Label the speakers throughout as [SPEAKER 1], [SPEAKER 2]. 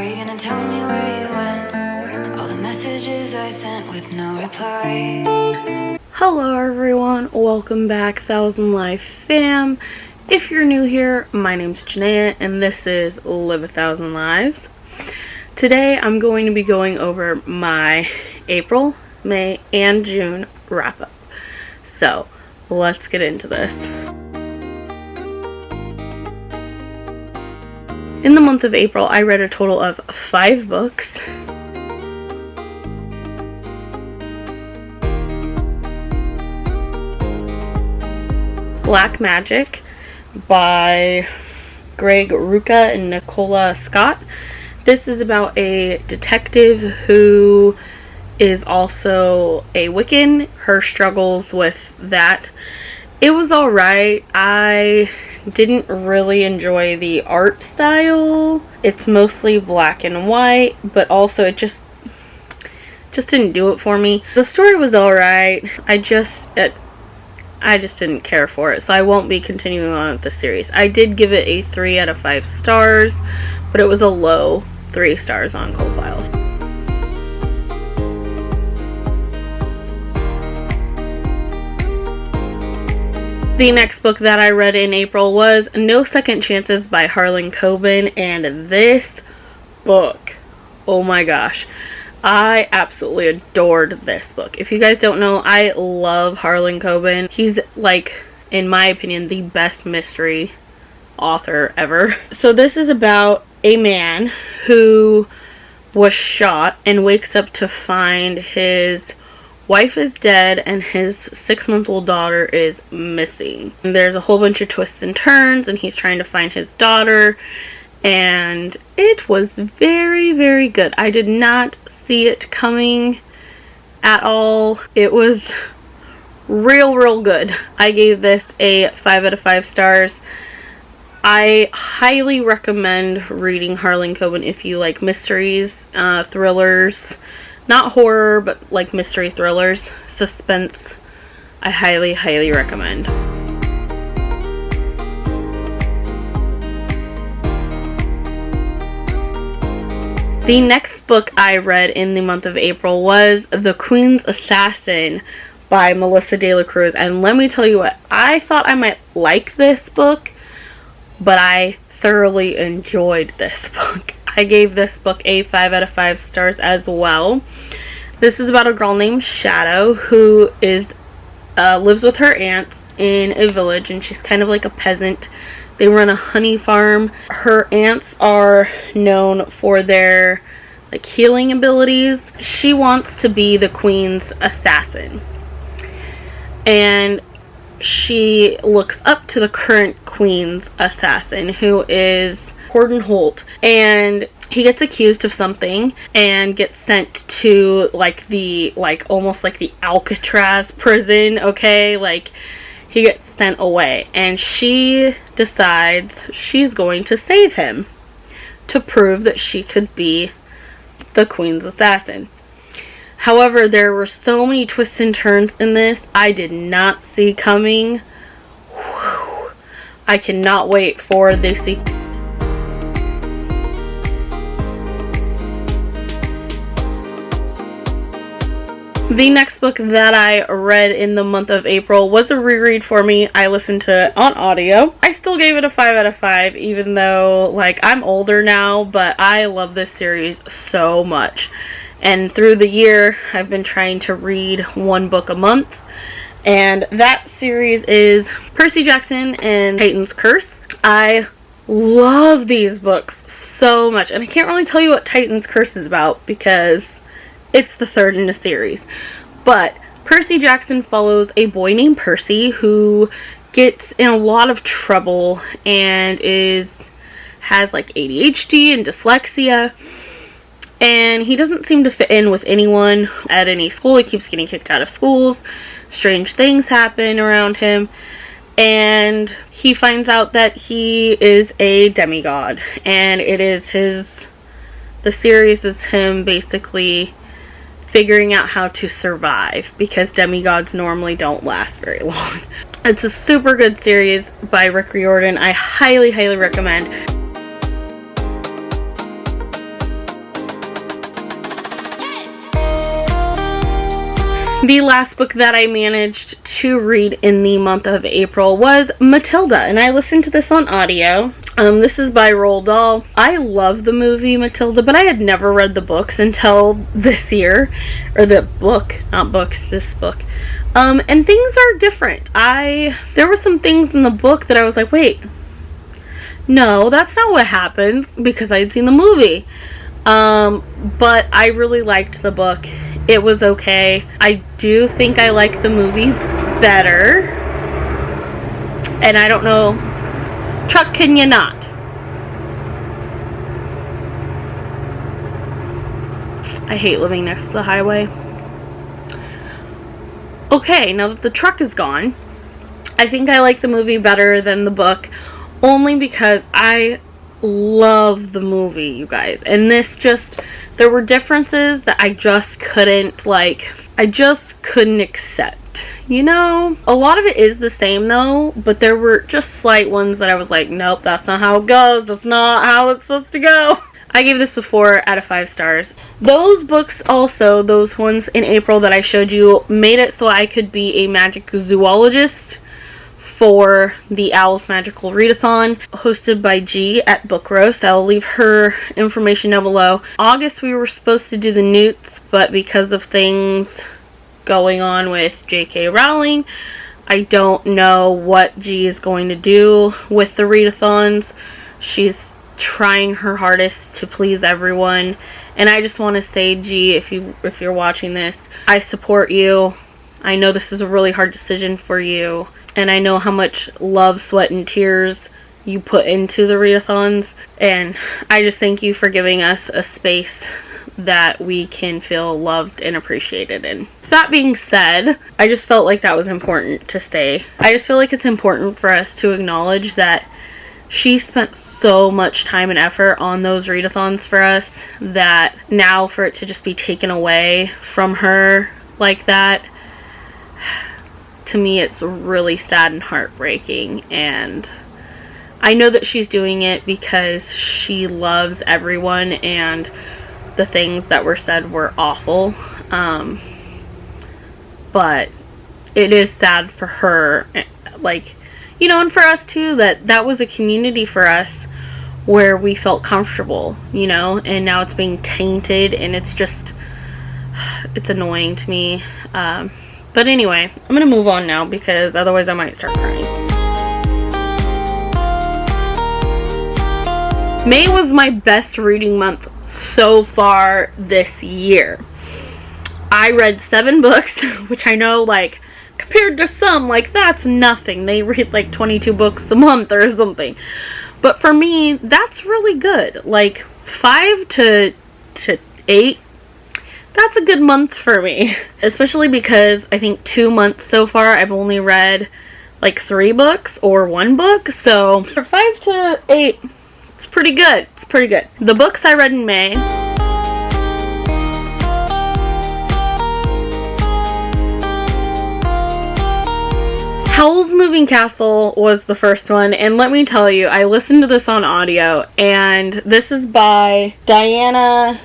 [SPEAKER 1] Are you gonna tell me where you went? All the messages I sent with no reply.
[SPEAKER 2] Hello everyone, welcome back Thousand Life fam. If you're new here, my name's Janaea and this is Live a Thousand Lives. Today I'm going to be going over my April, May, and June wrap up. So let's get into this. In the month of April, I read a total of 5 books. Black Magic by Greg Rucka and Nicola Scott. This is about a detective who is also a Wiccan, her struggles with that. It was alright. I didn't really enjoy the art style. It's mostly black and white, but also it just didn't do it for me. The story was alright. I just didn't care for it, so I won't be continuing on with the series. I did give it a 3 out of 5 stars, but it was a low 3 stars on Cold Files. The next book that I read in April was No Second Chances by Harlan Coben, and this book, oh my gosh, I absolutely adored this book. If you guys don't know, I love Harlan Coben. He's, like, in my opinion, the best mystery author ever. So this is about a man who was shot and wakes up to find his wife is dead and his 6-month-old daughter is missing. And there's a whole bunch of twists and turns and he's trying to find his daughter, and it was very, very good. I did not see it coming at all. It was real good. I gave this a 5 out of 5 stars. I highly recommend reading Harlan Coben if you like mysteries, thrillers. Not horror, but like mystery thrillers, suspense. I highly recommend. The next book I read in the month of April was The Queen's Assassin by Melissa De La Cruz. And let me tell you what, I thought I might like this book, but I thoroughly enjoyed this book. I gave this book a 5 out of 5 stars as well. This is about a girl named Shadow who lives with her aunts in a village, and she's kind of like a peasant. They run a honey farm. Her aunts are known for their like healing abilities. She wants to be the queen's assassin, and she looks up to the current queen's assassin, who is Gordon Holt, and he gets accused of something and gets sent to almost like the Alcatraz prison, okay? Like, he gets sent away, and she decides she's going to save him to prove that she could be the queen's assassin. However, there were so many twists and turns in this I did not see coming. Whew. I cannot wait for the sequel. The next book that I read in the month of April was a reread for me. I listened to it on audio. I still gave it a 5 out of 5, even though, like, I'm older now, but I love this series so much. And through the year, I've been trying to read 1 book a month. And that series is Percy Jackson and Titan's Curse. I love these books so much. And I can't really tell you what Titan's Curse is about because it's the 3rd in the series. But Percy Jackson follows a boy named Percy who gets in a lot of trouble and has like ADHD and dyslexia. And he doesn't seem to fit in with anyone at any school. He keeps getting kicked out of schools. Strange things happen around him. And he finds out that he is a demigod. And the series is him basically figuring out how to survive, because demigods normally don't last very long. It's a super good series by Rick Riordan. I highly recommend. The last book that I managed to read in the month of April was Matilda, and I listened to this on audio. This is by Roald Dahl. I love the movie Matilda, but I had never read the books until this year. Or the book, not books, this book. And things are different. There were some things in the book that I was like, wait, no, that's not what happens, because I'd seen the movie. But I really liked the book. It was okay. I do think I like the movie better. And I don't know, Chuck, can you not? I hate living next to the highway. Okay, now that the truck is gone, I think I like the movie better than the book, only because I love the movie, you guys. And there were differences that I just couldn't accept. You know, a lot of it is the same though, but there were just slight ones that I was like, nope, that's not how it goes. That's not how it's supposed to go. I gave this a 4 out of 5 stars. Those books also, those ones in April that I showed you, made it so I could be a magic zoologist for the Owl's Magical Readathon, hosted by G at BookRoast. I'll leave her information down below. August we were supposed to do the Newts, but because of things going on with J.K. Rowling, I don't know what G is going to do with the readathons. She's trying her hardest to please everyone, and I just want to say, G, if you're watching this, I support you. I know this is a really hard decision for you, and I know how much love, sweat, and tears you put into the readathons, and I just thank you for giving us a space that we can feel loved and appreciated in. That being said, I just felt like that was important to say. I just feel like it's important for us to acknowledge that she spent so much time and effort on those readathons for us, that now for it to just be taken away from her like that, to me it's really sad and heartbreaking. And I know that she's doing it because she loves everyone, and the things that were said were awful. But it is sad for her, like, you know, and for us too, that was a community for us where we felt comfortable, you know, and now it's being tainted, and it's annoying to me. But anyway, I'm gonna move on now, because otherwise I might start crying. May was my best reading month so far this year. I read 7 books, which I know, like, compared to some, like, that's nothing. They read like 22 books a month or something. But for me, that's really good. Like, 5 to 8, that's a good month for me. Especially because I think 2 months so far, I've only read like 3 books or 1 book. So for 5 to 8, it's pretty good. It's pretty good. The books I read in May: Howl's Moving Castle was the first one, and let me tell you, I listened to this on audio, and this is by Diana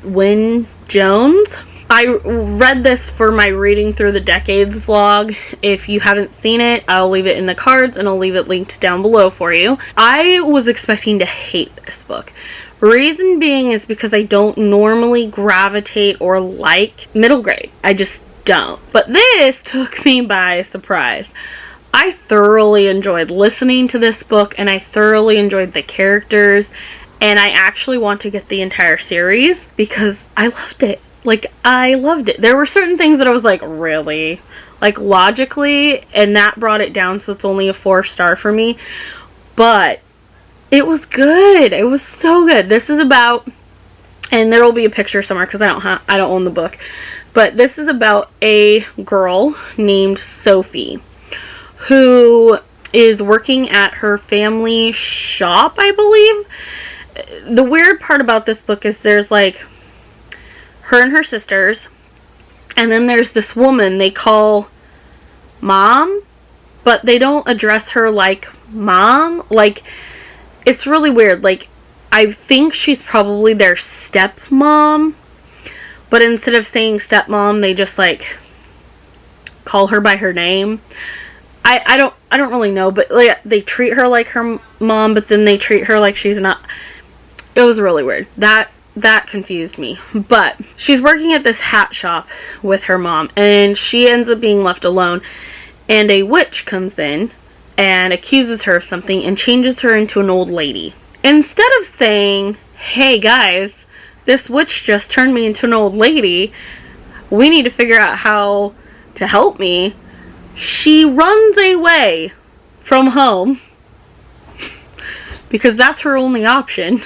[SPEAKER 2] Wynne Jones. I read this for my Reading Through the Decades vlog. If you haven't seen it, I'll leave it in the cards, and I'll leave it linked down below for you. I was expecting to hate this book. Reason being is because I don't normally gravitate or like middle grade. I just don't. But this took me by surprise. I thoroughly enjoyed listening to this book, and I thoroughly enjoyed the characters, and I actually want to get the entire series because I loved it. Like, I loved it. There were certain things that I was like, really? Like, logically, and that brought it down, so it's only a 4-star for me. But it was good. It was so good. This is about, and there will be a picture somewhere because I don't own the book. But this is about a girl named Sophie who is working at her family shop, I believe. The weird part about this book is there's like her and her sisters, and then there's this woman they call Mom, but they don't address her like Mom. Like, it's really weird. Like, I think she's probably their stepmom, but instead of saying stepmom, they just like call her by her name. I don't really know, but like they treat her like her mom, but then they treat her like she's not. It was really weird. That confused me. But she's working at this hat shop with her mom, and she ends up being left alone, and a witch comes in and accuses her of something and changes her into an old lady. Instead of saying, hey guys, this witch just turned me into an old lady, we need to figure out how to help me, she runs away from home because that's her only option.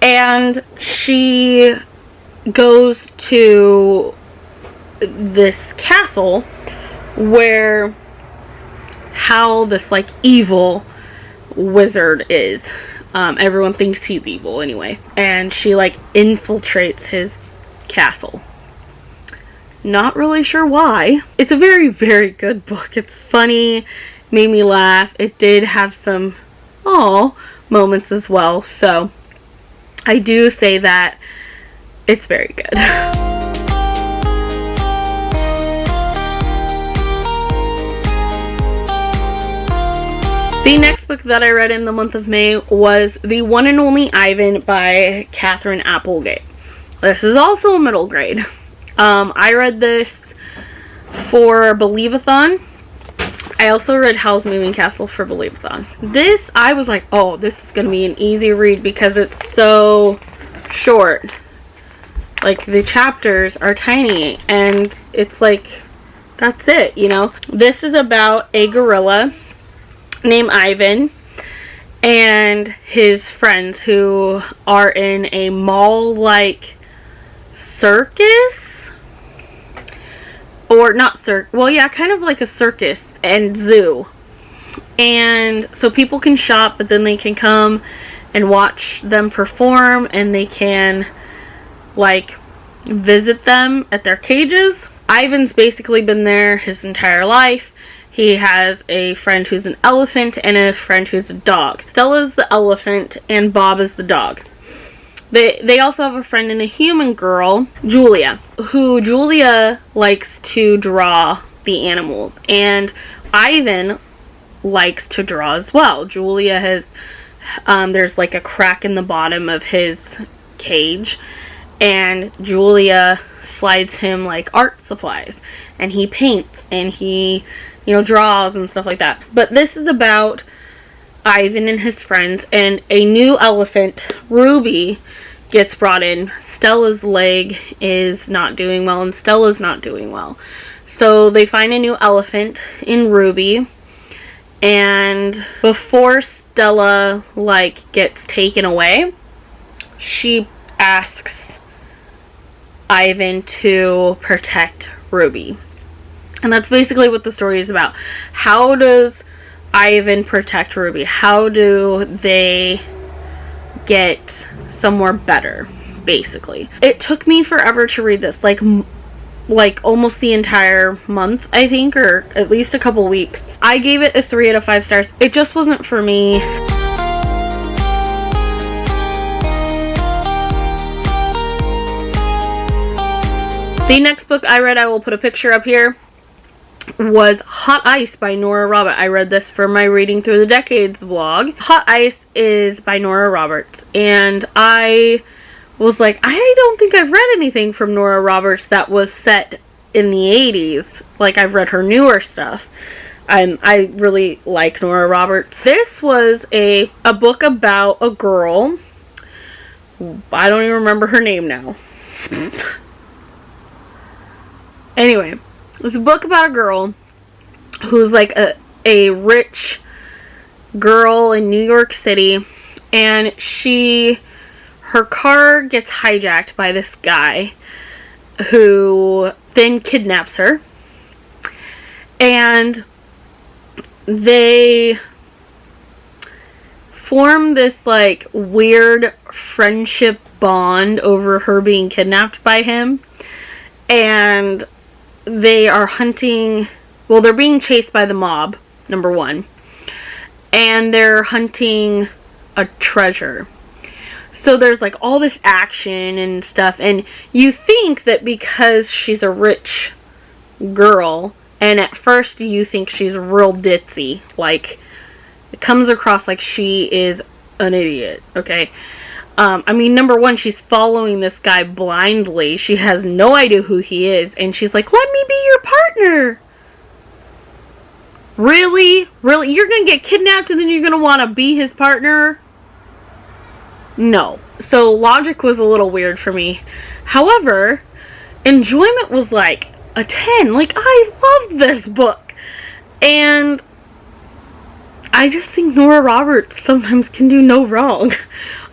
[SPEAKER 2] And she goes to this castle where Hal, this like evil wizard, is. Everyone thinks he's evil anyway. And she like infiltrates his castle. Not really sure why. It's a very, very good book. It's funny, made me laugh. It did have some moments as well. So I do say that it's very good. The next book that I read in the month of May was The One and Only Ivan by Catherine Applegate. This is also a middle grade. I read this for Believe-a-thon. I also read Howl's Moving Castle for Believe-a-thon. This, I was like, oh, this is going to be an easy read because it's so short. Like, the chapters are tiny, and it's like, that's it, you know? This is about a gorilla named Ivan and his friends who are in a mall-like circus. Or not kind of like a circus and zoo. And so people can shop, but then they can come and watch them perform, and they can like visit them at their cages. Ivan's basically been there his entire life. He has a friend who's an elephant and a friend who's a dog. Stella's the elephant and Bob is the dog. They also have a friend and a human girl, Julia, who Julia likes to draw the animals. And Ivan likes to draw as well. Julia has, there's like a crack in the bottom of his cage. And Julia slides him like art supplies. And he paints and he, draws and stuff like that. But this is about Ivan and his friends, and a new elephant, Ruby, gets brought in. Stella's leg is not doing well, and Stella's not doing well. So they find a new elephant in Ruby, and before Stella, gets taken away, she asks Ivan to protect Ruby. And that's basically what the story is about. How does Ivan protect Ruby? How do they get somewhere better, basically? It took me forever to read this, like almost the entire month, I think, or at least a couple weeks. I gave it a 3 out of 5 stars. It just wasn't for me. The next book I read, I will put a picture up here, was Hot Ice by Nora Roberts. I read this for my Reading Through the Decades vlog. Hot Ice is by Nora Roberts, and I was like, I don't think I've read anything from Nora Roberts that was set in the 80s. I've read her newer stuff. I really like Nora Roberts. This was a book about a girl. I don't even remember her name now. Anyway, it's a book about a girl who's a rich girl in New York City, and her car gets hijacked by this guy who then kidnaps her, and they form this weird friendship bond over her being kidnapped by him. And they are hunting, they're being chased by the mob, number one. And they're hunting a treasure. So there's like all this action and stuff, and you think that because she's a rich girl, and at first you think she's real ditzy, like it comes across like she is an idiot, okay? I mean, number one, she's following this guy blindly. She has no idea who he is, and she's like, let me be your partner. Really? Really? You're gonna get kidnapped and then you're gonna want to be his partner? No. So logic was a little weird for me. However, enjoyment was like a 10. Like, I loved this book. And I just think Nora Roberts sometimes can do no wrong.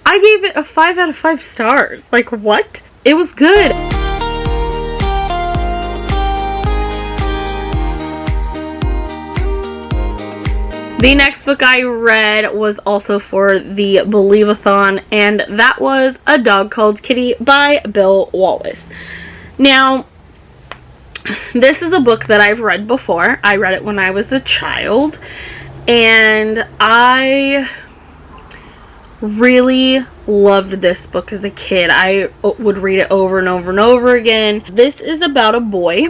[SPEAKER 2] I gave it a 5 out of 5 stars. Like, what? It was good. The next book I read was also for the Believe-a-thon, and that was A Dog Called Kitty by Bill Wallace. Now, this is a book that I've read before. I read it when I was a child, and I really loved this book as a kid. I would read it over and over and over again. This is about a boy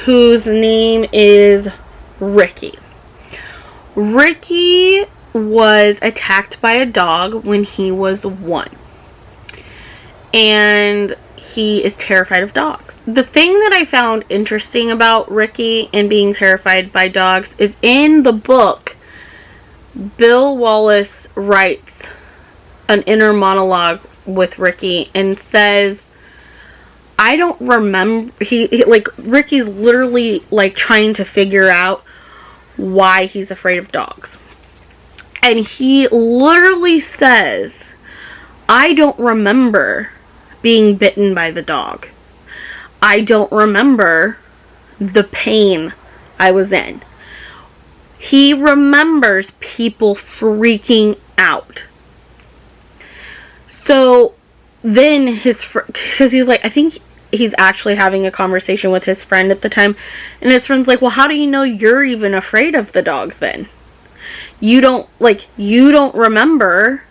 [SPEAKER 2] whose name is Ricky. Ricky was attacked by a dog when he was 1. And he is terrified of dogs. The thing that I found interesting about Ricky and being terrified by dogs is in the book, Bill Wallace writes an inner monologue with Ricky and says, I don't remember, Ricky's literally like trying to figure out why he's afraid of dogs. And he literally says, I don't remember being bitten by the dog. I don't remember the pain I was in. He remembers people freaking out. So then because he's like, I think he's actually having a conversation with his friend at the time, and his friend's like, well, how do you know you're even afraid of the dog then? You don't remember,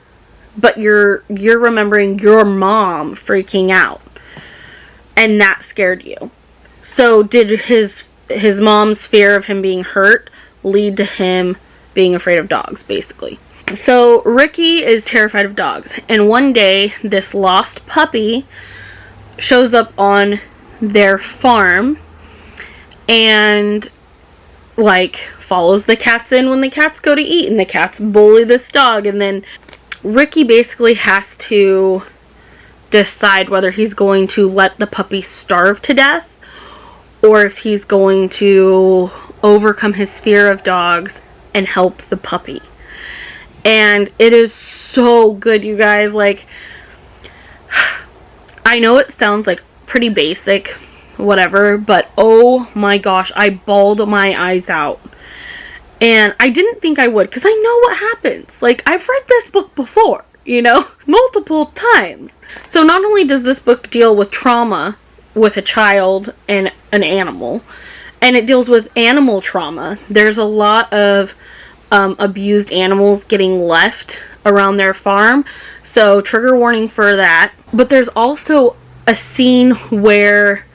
[SPEAKER 2] but you're remembering your mom freaking out, and that scared you. So did his mom's fear of him being hurt lead to him being afraid of dogs, basically? So Ricky is terrified of dogs, and one day this lost puppy shows up on their farm and like follows the cats in when the cats go to eat, and the cats bully this dog, and then Ricky basically has to decide whether he's going to let the puppy starve to death or if he's going to overcome his fear of dogs and help the puppy. And it is so good, you guys. Like, I know it sounds like pretty basic, whatever, but oh my gosh, I bawled my eyes out. And I didn't think I would, because I know what happens. Like, I've read this book before, multiple times. So not only does this book deal with trauma with a child and an animal, and it deals with animal trauma. There's a lot of abused animals getting left around their farm, so trigger warning for that. But there's also a scene where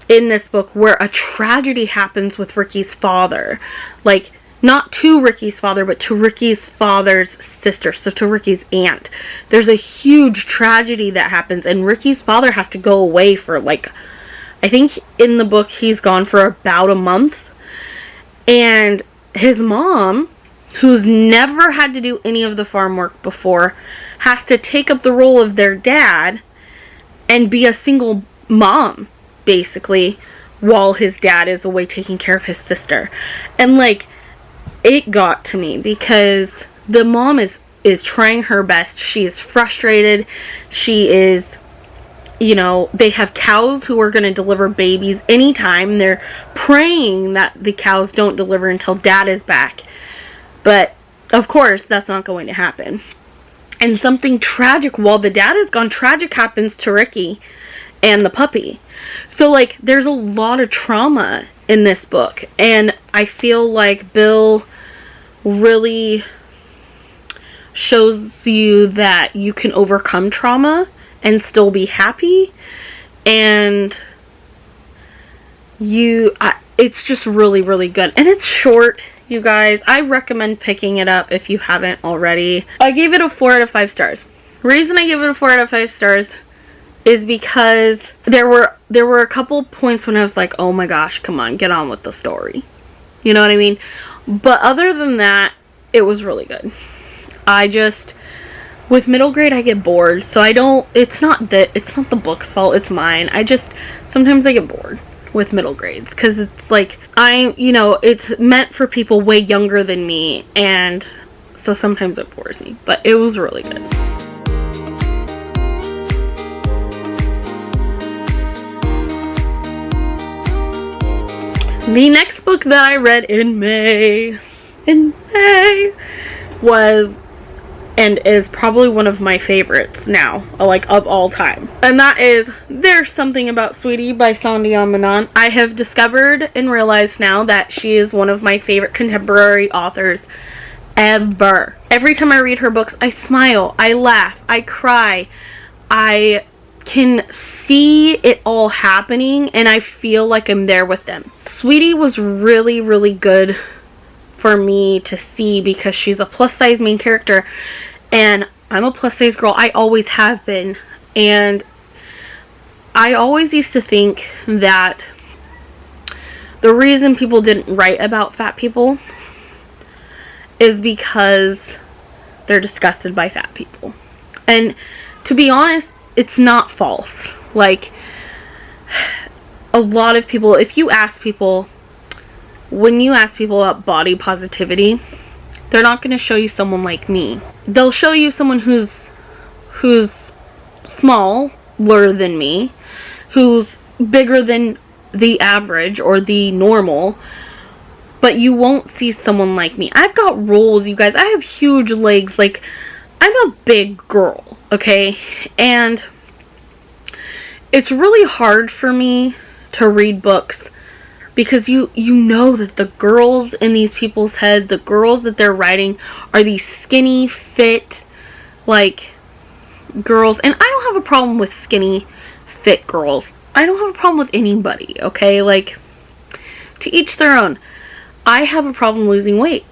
[SPEAKER 2] in this book where a tragedy happens with Ricky's father, like not to Ricky's father, but to Ricky's father's sister, so to Ricky's aunt. There's a huge tragedy that happens, and Ricky's father has to go away for I think in the book he's gone for about a month, and his mom, who's never had to do any of the farm work before, has to take up the role of their dad and be a single mom, basically, while his dad is away taking care of his sister. And it got to me because the mom is trying her best. She is frustrated. She is, they have cows who are going to deliver babies anytime. They're praying that the cows don't deliver until dad is back. But, of course, that's not going to happen. And something tragic, while the dad is gone, tragic happens to Ricky and the puppy. So, there's a lot of trauma in this book. And I feel like Bill really shows you that you can overcome trauma and still be happy. And it's just really, really good. And it's short, you guys. I recommend picking it up if you haven't already. I gave it a 4 out of 5 stars. The reason I give it a 4 out of 5 stars is because there were a couple points when I was like, oh my gosh, come on, get on with the story. You know what I mean? But other than that, it was really good. With middle grade, I get bored. So it's not the book's fault, it's mine. Sometimes I get bored with middle grades. Because it's like, it's meant for people way younger than me. And so sometimes it bores me. But it was really good. The next book that I read in May was, and is probably one of my favorites now, like of all time. And that is There's Something About Sweetie by Sandhya Menon. I have discovered and realized now that she is one of my favorite contemporary authors ever. Every time I read her books, I smile, I laugh, I cry, I can see it all happening, and I feel like I'm there with them. Sweetie was really, really good for me to see because she's a plus size main character, and I'm a plus size girl. I always have been, and I always used to think that the reason people didn't write about fat people is because they're disgusted by fat people. And to be honest, it's not false. Like, a lot of people, when you ask people about body positivity, they're not going to show you someone like me. They'll show you someone who's smaller than me, who's bigger than the average or the normal, but you won't see someone like me. I've got rolls, you guys. I have huge legs. Like, I'm a big girl, okay? And it's really hard for me to read books because you know that the girls in these people's head, the girls that they're writing, are these skinny, fit, like, girls. And I don't have a problem with skinny, fit girls. I don't have a problem with anybody, okay? Like, to each their own. I have a problem losing weight.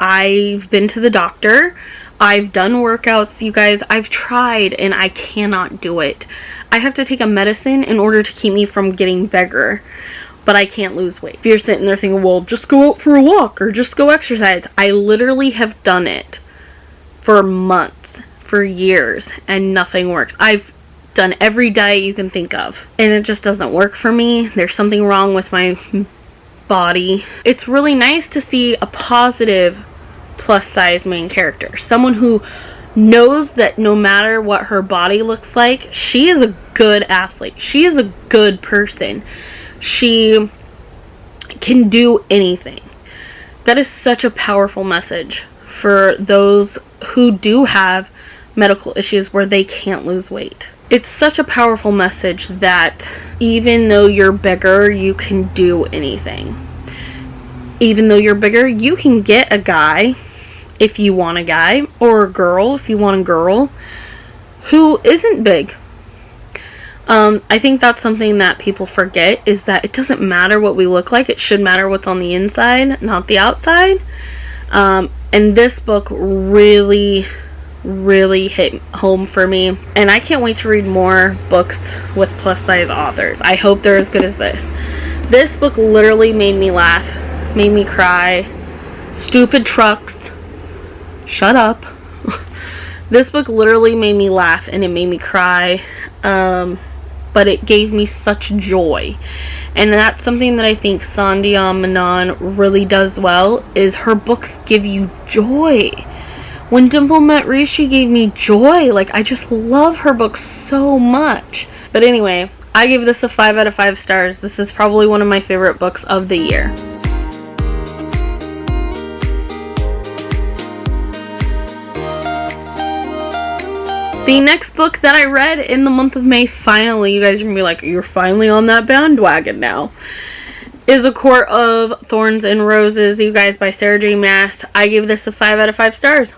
[SPEAKER 2] I've been to the doctor. I've done workouts, you guys. I've tried, and I cannot do it. I have to take a medicine in order to keep me from getting bigger, but I can't lose weight. If you're sitting there thinking, well, just go out for a walk or just go exercise. I literally have done it for months, for years, and nothing works. I've done every diet you can think of, and it just doesn't work for me. There's something wrong with my body. It's really nice to see a positive plus size main character, someone who knows that no matter what her body looks like, she is a good athlete, she is a good person, she can do anything. That is such a powerful message for those who do have medical issues where they can't lose weight. It's such a powerful message that even though you're bigger, you can do anything. Even though you're bigger, you can get a guy if you want a guy, or a girl if you want a girl, who isn't big. I think that's something that people forget, is that it doesn't matter what we look like. It should matter what's on the inside, not the outside. And this book really, really hit home for me. And I can't wait to read more books with plus size authors. I hope they're as good as this. This book literally made me laugh, made me cry. Stupid trucks. Shut up. This book literally made me laugh and it made me cry. But it gave me such joy. And that's something that I think Sandhya Menon really does well, is her books give you joy. When Dimple Met Reese, she gave me joy. Like, I just love her books so much. But anyway, I give this a 5 out of 5 stars. This is probably one of my favorite books of the year. The next book that I read in the month of May, finally, you guys are going to be like, you're finally on that bandwagon now, is A Court of Thorns and Roses, you guys, by Sarah J. Maas. I give this a 5 out of 5 stars.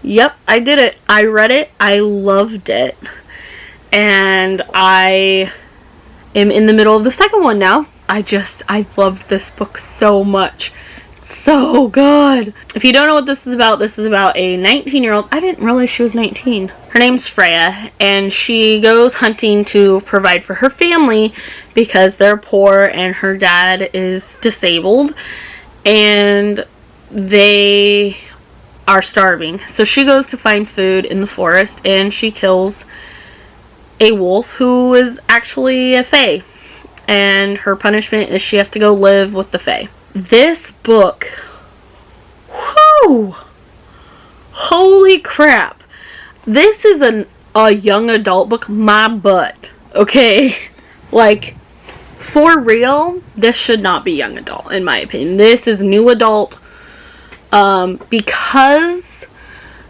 [SPEAKER 2] Yep, I did it. I read it. I loved it. And I am in the middle of the second one now. I loved this book so much. So good. If you don't know what this is about a 19-year-old. I didn't realize she was 19. Her name's Freya, and she goes hunting to provide for her family because they're poor and her dad is disabled and they are starving. So she goes to find food in the forest and she kills a wolf who is actually a fae. And her punishment is she has to go live with the fae. This book, whoo, holy crap. This is a young adult book, my butt, okay? Like, for real, this should not be young adult, in my opinion. This is new adult, because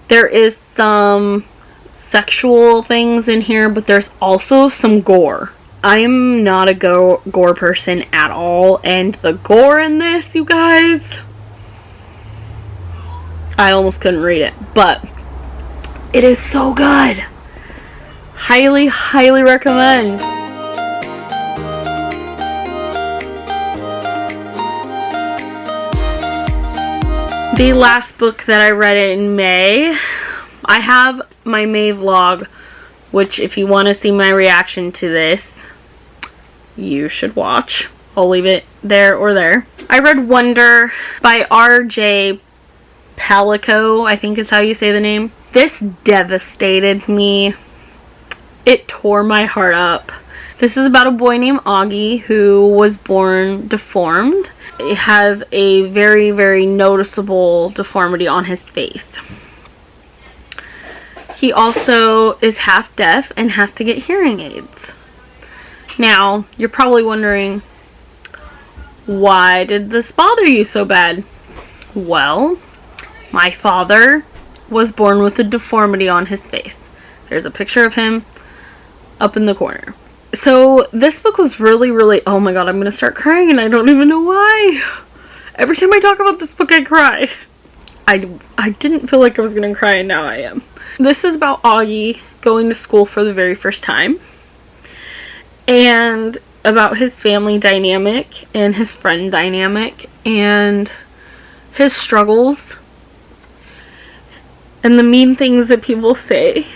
[SPEAKER 2] there is some sexual things in here, but there's also some gore. I'm not a gore person at all, and the gore in this, you guys, I almost couldn't read it, but it is so good. Highly, highly recommend. The last book that I read in May, I have my May vlog, which if you want to see my reaction to this, you should watch. I'll leave it there or there. I read Wonder by R.J. Palico, I think is how you say the name. This devastated me. It tore my heart up. This is about a boy named Augie who was born deformed. He has a very, very noticeable deformity on his face. He also is half deaf and has to get hearing aids. Now, you're probably wondering, why did this bother you so bad? Well, my father was born with a deformity on his face. There's a picture of him up in the corner. So this book was really, really, oh my god, I'm going to start crying and I don't even know why. Every time I talk about this book, I cry. I didn't feel like I was going to cry and now I am. This is about Augie going to school for the very first time. And about his family dynamic and his friend dynamic and his struggles and the mean things that people say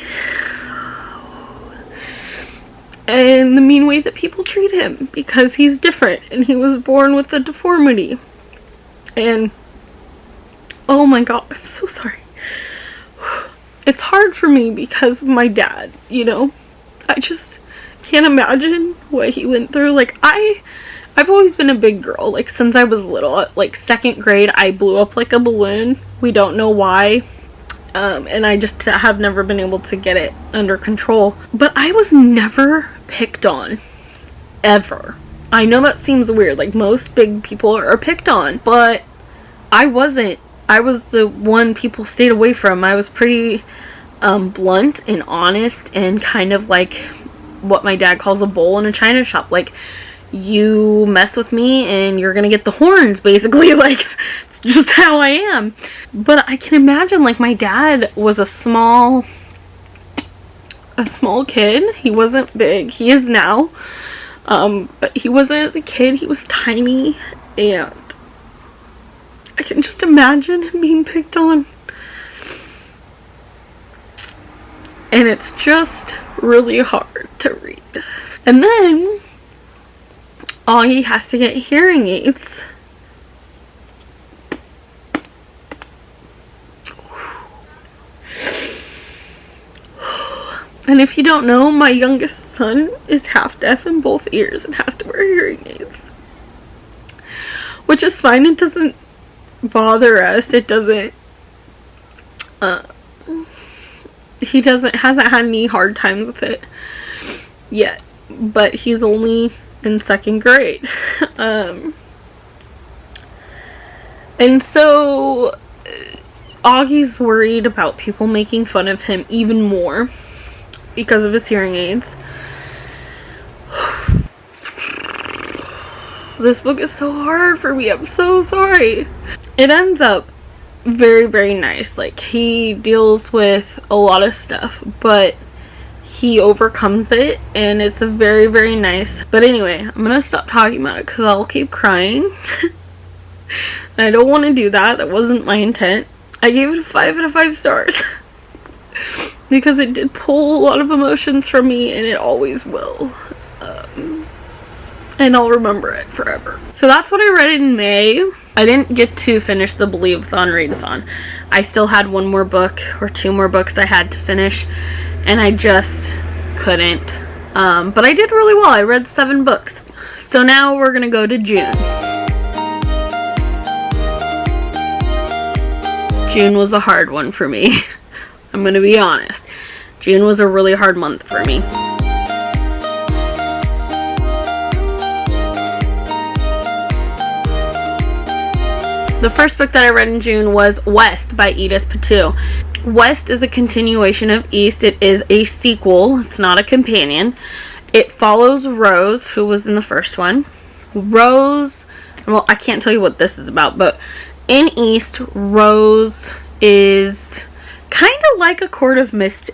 [SPEAKER 2] and the mean way that people treat him because he's different and he was born with a deformity. And oh my god, I'm so sorry. It's hard for me because of my dad, you know. I just can't imagine what he went through. Like, I've always been a big girl, like, since I was little. Like, 2nd grade, I blew up like a balloon. We don't know why. And I just have never been able to get it under control. But I was never picked on. Ever. I know that seems weird. Like, most big people are picked on. But I wasn't. I was the one people stayed away from. I was pretty blunt and honest and kind of like what my dad calls a bull in a china shop. Like, you mess with me and you're gonna get the horns, basically. Like, it's just how I am. But I can imagine, like, my dad was a small kid. He wasn't big. He is now. But he wasn't as a kid. He was tiny. And I can just imagine him being picked on. And it's just really hard to read. And then Augie has to get hearing aids. And if you don't know, my youngest son is half deaf in both ears and has to wear hearing aids. Which is fine. It doesn't bother us. It doesn't he hasn't had any hard times with it yet, but he's only in 2nd grade. And so Augie's worried about people making fun of him even more because of his hearing aids. This book is so hard for me. I'm so sorry. It ends up very, very nice. Like, he deals with a lot of stuff, but he overcomes it, and it's a very, very nice. But anyway, I'm gonna stop talking about it because I'll keep crying. I don't want to do that. That wasn't my intent. I gave it a 5 out of 5 stars because it did pull a lot of emotions from me, and it always will. And I'll remember it forever. So that's what I read in May. I didn't get to finish the Believe-a-thon, Read-a-thon. I still had one more book or 2 more books I had to finish, and I just couldn't. But I did really well. I read 7 books. So now we're gonna go to June. June was a hard one for me. I'm gonna be honest. June was a really hard month for me. The first book that I read in June was West by Edith Patu. West is a continuation of East. It is a sequel. It's not a companion. It follows Rose, who was in the first one. Rose, well, I can't tell you what this is about, but in East, Rose is kind of like a Court of Mist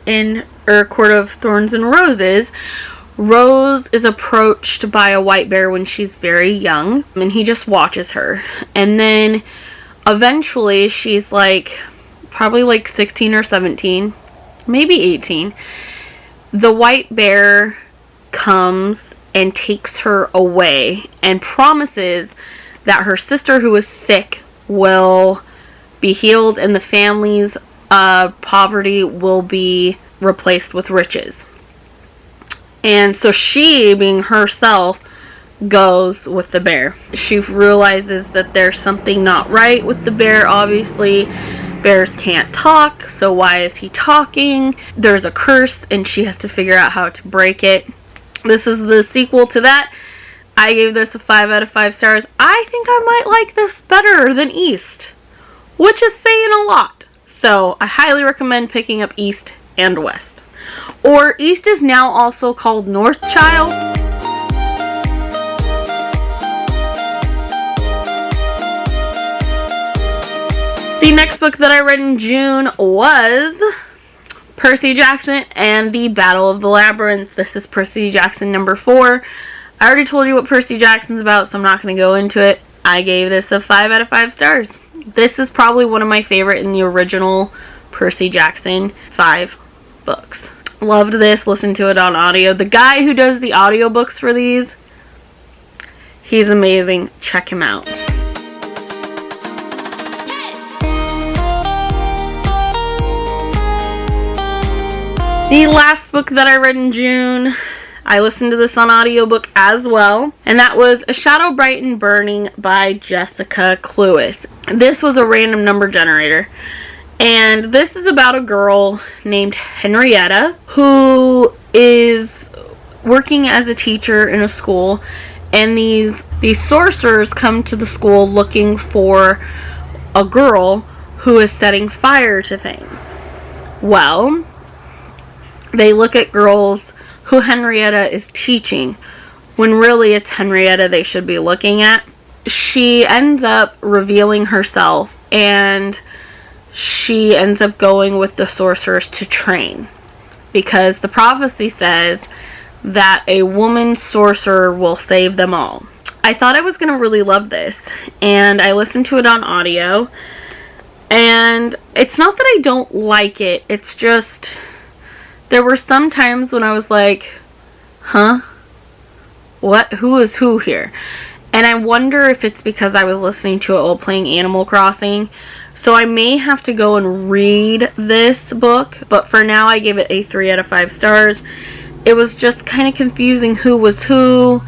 [SPEAKER 2] or Court of Thorns and Roses. Rose is approached by a white bear when she's very young, and he just watches her. And then eventually she's like probably like 16 or 17, maybe 18. The white bear comes and takes her away and promises that her sister, who is sick, will be healed and the family's poverty will be replaced with riches. And so she, being herself, goes with the bear. She realizes that there's something not right with the bear, obviously. Bears can't talk, so why is he talking? There's a curse, and she has to figure out how to break it. This is the sequel to that. I gave this a 5 out of 5 stars. I think I might like this better than East, which is saying a lot. So I highly recommend picking up East and West. Or East is now also called North Child. The next book that I read in June was Percy Jackson and the Battle of the Labyrinth. This is Percy Jackson number 4. I already told you what Percy Jackson's about, so I'm not going to go into it. I gave this a 5 out of 5 stars. This is probably one of my favorite in the original Percy Jackson 5 books. Loved this, listened to it on audio. The guy who does the audiobooks for these, he's amazing. Check him out. The last book that I read in June, I listened to this on audiobook as well, and that was A Shadow Bright and Burning by Jessica Cluess. This was a random number generator. And this is about a girl named Henrietta who is working as a teacher in a school, and these sorcerers come to the school looking for a girl who is setting fire to things. Well, they look at girls who Henrietta is teaching when really it's Henrietta they should be looking at. She ends up revealing herself, and she ends up going with the sorcerers to train, because the prophecy says that a woman sorcerer will save them all. I thought I was going to really love this, and I listened to it on audio, and it's not that I don't like it, it's just there were some times when I was like, huh? What? Who is who here? And I wonder if it's because I was listening to it while playing Animal Crossing. So I may have to go and read this book, but for now I give it a 3 out of 5 stars. It was just kind of confusing who was who,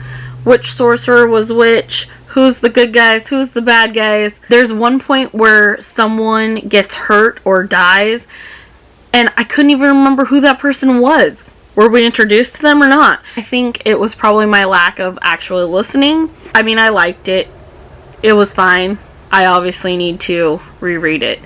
[SPEAKER 2] which sorcerer was which, who's the good guys, who's the bad guys. There's one point where someone gets hurt or dies, and I couldn't even remember who that person was. Were we introduced to them or not? I think it was probably my lack of actually listening. I mean, I liked it. It was fine. I obviously need to reread it,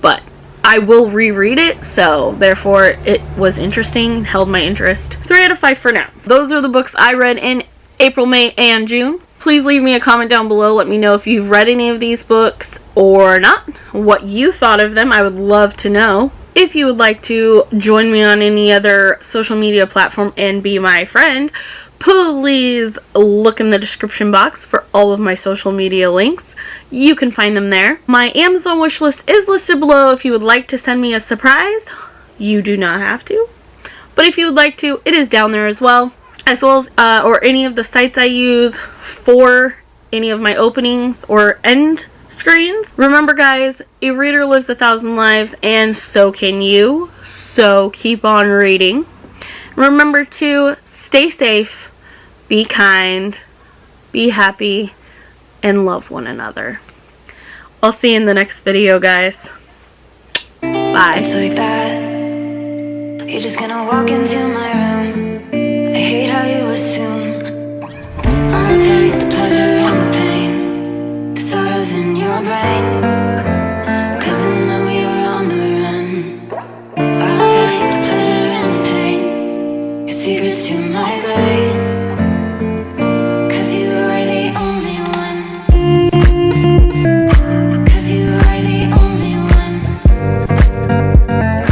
[SPEAKER 2] but I will reread it, so therefore it was interesting, held my interest. 3 out of 5 for now. Those are the books I read in April, May, and June. Please leave me a comment down below. Let me know if you've read any of these books or not, what you thought of them. I would love to know. If you would like to join me on any other social media platform and be my friend, please look in the description box for all of my social media links. You can find them there. My Amazon wishlist is listed below if you would like to send me a surprise. You do not have to. But if you would like to, it is down there as well as or any of the sites I use for any of my openings or end screens. Remember guys, a reader lives 1,000 lives and so can you. So keep on reading. Remember to stay safe, be kind, be happy, and love one another. I'll see you in the next video, guys. Bye.
[SPEAKER 1] It's like that. You're just gonna walk into my room.